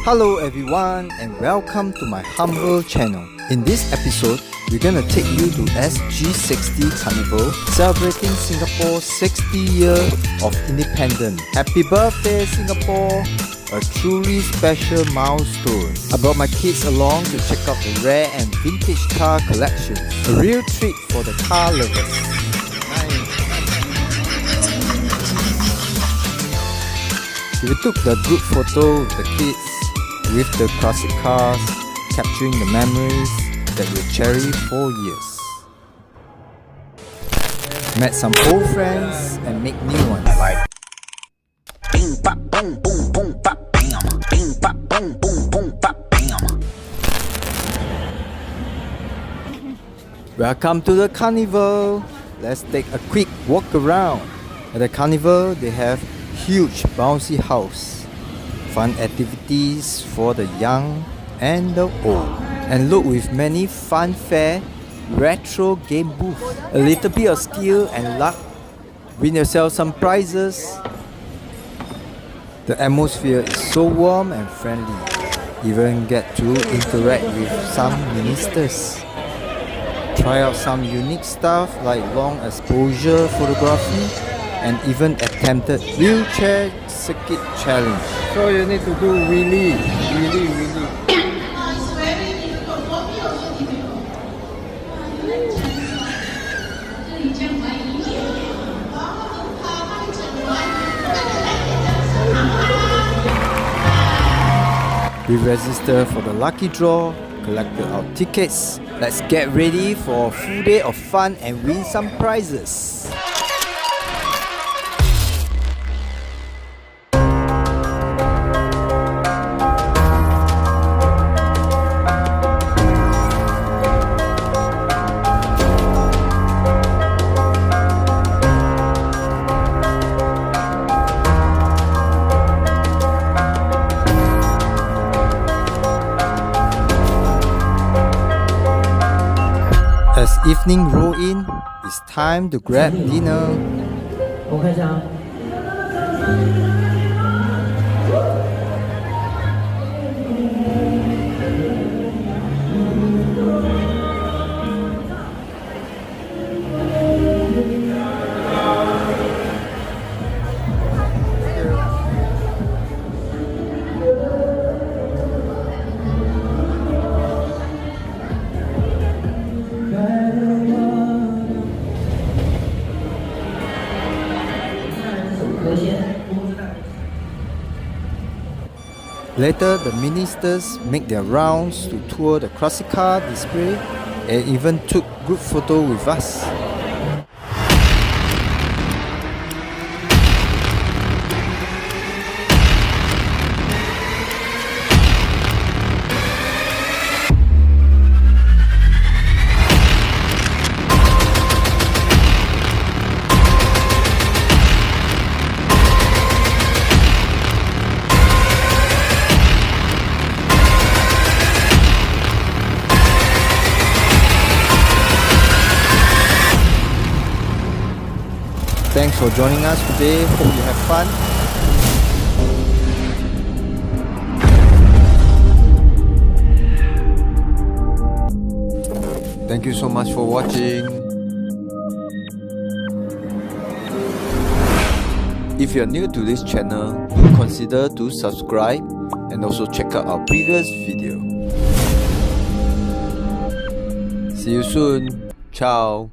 Hello everyone and welcome to my humble channel. In this episode, we're gonna take you to SG60 Carnival, celebrating Singapore's 60 years of independence. Happy birthday Singapore! A truly special milestone. I brought my kids along to check out the rare and vintage car collection. A real treat for the car lovers. We took the group photo with the kids, with the classic cars, capturing the memories that will cherish for years. Met some old friends and make new ones. Like bing bop boom boom boom bop bam, bing bop boom boom boom bop bam. Welcome to the Carnival. Let's take a quick walk around. At the Carnival, they have huge bouncy house, fun activities for the young and the old, and look with many funfair retro game booths. A little bit of skill and luck, win yourself some prizes. The atmosphere is so warm and friendly. Even get to interact with some ministers. Try out some unique stuff like long exposure photography and even attempted wheelchair circuit challenge. So you need to do really. We registered for the lucky draw, collected our tickets. Let's get ready for a full day of fun and win some prizes. As evening roll in, it's time to grab dinner. Later, the ministers make their rounds to tour the classic car display and even took group photo with us. Thanks for joining us today. Hope you have fun. Thank you so much for watching. If you are new to this channel, do consider to subscribe and also check out our previous video. See you soon. Ciao.